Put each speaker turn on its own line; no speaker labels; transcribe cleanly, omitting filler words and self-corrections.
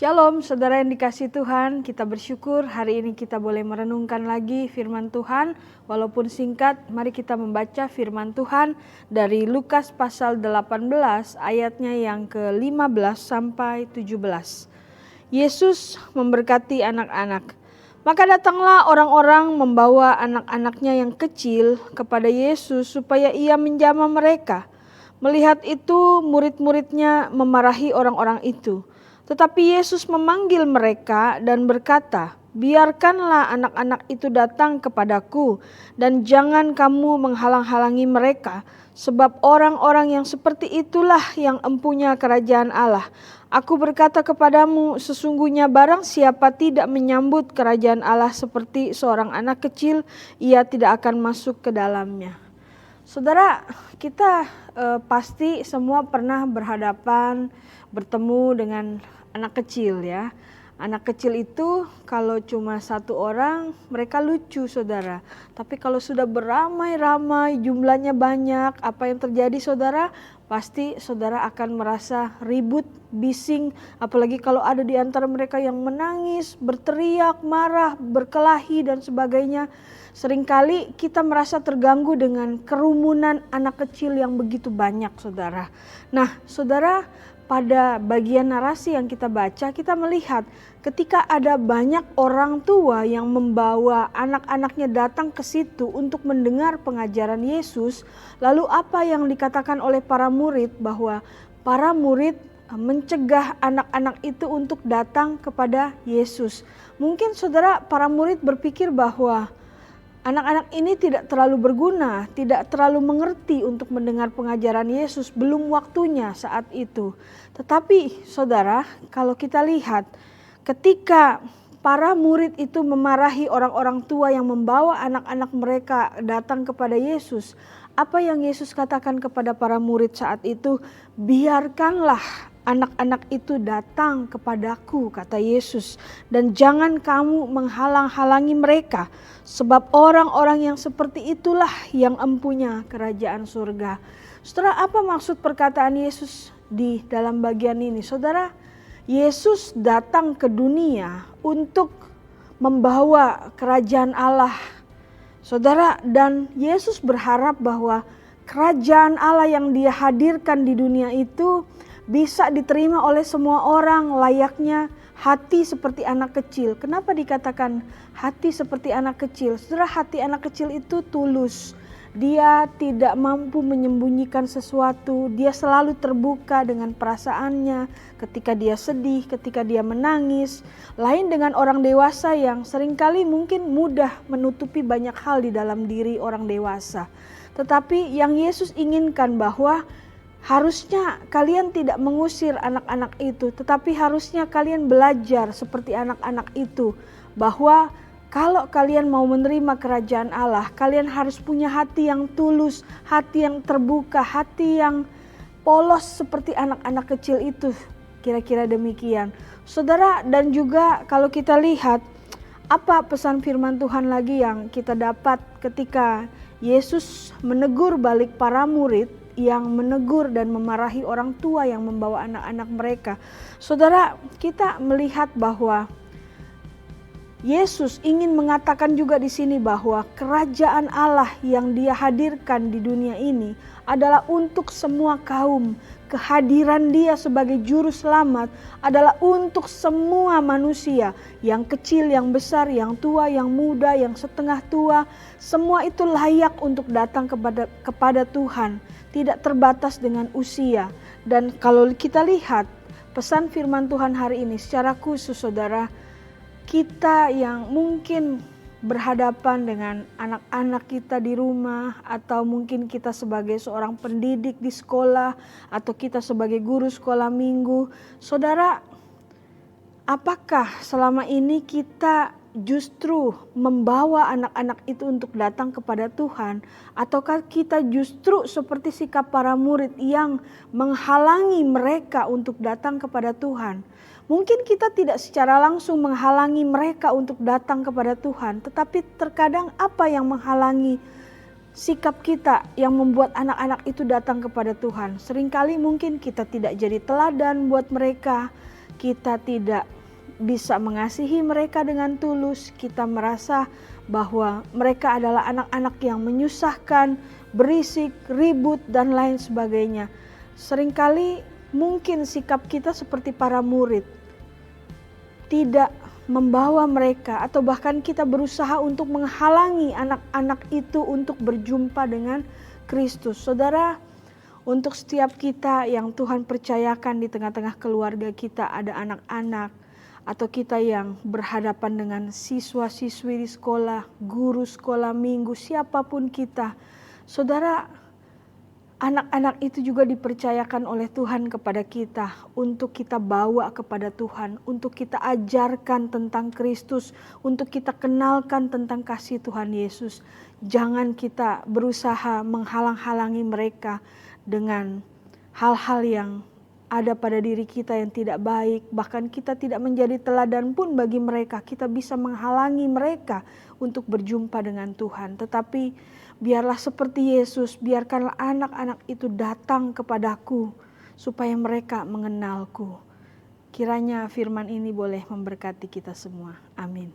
Shalom saudara yang dikasihi Tuhan, kita bersyukur hari ini kita boleh merenungkan lagi firman Tuhan. Walaupun singkat, mari kita membaca firman Tuhan dari Lukas pasal 18 ayatnya yang ke-15 sampai 17. Yesus memberkati anak-anak. Maka datanglah orang-orang membawa anak-anaknya yang kecil kepada Yesus supaya ia menjamah mereka. Melihat itu murid-muridnya memarahi orang-orang itu. Tetapi Yesus memanggil mereka dan berkata, "Biarkanlah anak-anak itu datang kepadaku dan jangan kamu menghalang-halangi mereka, sebab orang-orang yang seperti itulah yang empunya kerajaan Allah. Aku berkata kepadamu, sesungguhnya barang siapa tidak menyambut kerajaan Allah seperti seorang anak kecil, ia tidak akan masuk ke dalamnya." Saudara, kita pasti semua pernah bertemu dengan anak kecil ya. Anak kecil itu kalau cuma satu orang mereka lucu saudara. Tapi kalau sudah beramai-ramai jumlahnya banyak, apa yang terjadi saudara? Pasti saudara akan merasa ribut, bising. Apalagi kalau ada di antara mereka yang menangis, berteriak, marah, berkelahi dan sebagainya. Seringkali kita merasa terganggu dengan kerumunan anak kecil yang begitu banyak saudara. Nah saudara, pada bagian narasi yang kita baca, kita melihat ketika ada banyak orang tua yang membawa anak-anaknya datang ke situ untuk mendengar pengajaran Yesus, lalu apa yang dikatakan oleh para murid bahwa para murid mencegah anak-anak itu untuk datang kepada Yesus. Mungkin saudara, para murid berpikir bahwa anak-anak ini tidak terlalu berguna, tidak terlalu mengerti untuk mendengar pengajaran Yesus, belum waktunya saat itu. Tetapi saudara, kalau kita lihat ketika para murid itu memarahi orang-orang tua yang membawa anak-anak mereka datang kepada Yesus, apa yang Yesus katakan kepada para murid saat itu? Biarkanlah anak-anak itu datang kepadaku, kata Yesus, dan jangan kamu menghalang-halangi mereka, sebab orang-orang yang seperti itulah yang empunya kerajaan surga. Saudara, apa maksud perkataan Yesus di dalam bagian ini? Saudara, Yesus datang ke dunia untuk membawa kerajaan Allah. Saudara, dan Yesus berharap bahwa kerajaan Allah yang Dia hadirkan di dunia itu bisa diterima oleh semua orang layaknya hati seperti anak kecil. Kenapa dikatakan hati seperti anak kecil? Saudara, hati anak kecil itu tulus. Dia tidak mampu menyembunyikan sesuatu. Dia selalu terbuka dengan perasaannya ketika dia sedih, ketika dia menangis. Lain dengan orang dewasa yang seringkali mungkin mudah menutupi banyak hal di dalam diri orang dewasa. Tetapi yang Yesus inginkan bahwa harusnya kalian tidak mengusir anak-anak itu, tetapi harusnya kalian belajar seperti anak-anak itu. Bahwa kalau kalian mau menerima kerajaan Allah, kalian harus punya hati yang tulus, hati yang terbuka, hati yang polos seperti anak-anak kecil itu. Kira-kira demikian. Saudara, dan juga kalau kita lihat apa pesan firman Tuhan lagi yang kita dapat ketika Yesus menegur balik para murid yang menegur dan memarahi orang tua yang membawa anak-anak mereka. Saudara, kita melihat bahwa Yesus ingin mengatakan juga di sini bahwa kerajaan Allah yang Dia hadirkan di dunia ini adalah untuk semua kaum. Kehadiran Dia sebagai juru selamat adalah untuk semua manusia, yang kecil, yang besar, yang tua, yang muda, yang setengah tua. Semua itu layak untuk datang kepada Tuhan, tidak terbatas dengan usia. Dan kalau kita lihat pesan firman Tuhan hari ini secara khusus saudara, kita yang mungkin berhadapan dengan anak-anak kita di rumah, atau mungkin kita sebagai seorang pendidik di sekolah, atau kita sebagai guru sekolah minggu. Saudara, apakah selama ini kita justru membawa anak-anak itu untuk datang kepada Tuhan, ataukah kita justru seperti sikap para murid yang menghalangi mereka untuk datang kepada Tuhan? Mungkin kita tidak secara langsung menghalangi mereka untuk datang kepada Tuhan, tetapi terkadang apa yang menghalangi sikap kita yang membuat anak-anak itu datang kepada Tuhan? Seringkali mungkin kita tidak jadi teladan buat mereka, kita tidak bisa mengasihi mereka dengan tulus, kita merasa bahwa mereka adalah anak-anak yang menyusahkan, berisik, ribut, dan lain sebagainya. Seringkali mungkin sikap kita seperti para murid, tidak membawa mereka atau bahkan kita berusaha untuk menghalangi anak-anak itu untuk berjumpa dengan Kristus. Saudara, untuk setiap kita yang Tuhan percayakan di tengah-tengah keluarga kita ada anak-anak, atau kita yang berhadapan dengan siswa-siswi di sekolah, guru sekolah minggu, siapapun kita. Saudara, anak-anak itu juga dipercayakan oleh Tuhan kepada kita untuk kita bawa kepada Tuhan, untuk kita ajarkan tentang Kristus, untuk kita kenalkan tentang kasih Tuhan Yesus. Jangan kita berusaha menghalang-halangi mereka dengan hal-hal yang ada pada diri kita yang tidak baik. Bahkan kita tidak menjadi teladan pun bagi mereka. Kita bisa menghalangi mereka untuk berjumpa dengan Tuhan. Tetapi biarlah seperti Yesus, biarkanlah anak-anak itu datang kepadaku supaya mereka mengenalku. Kiranya firman ini boleh memberkati kita semua. Amin.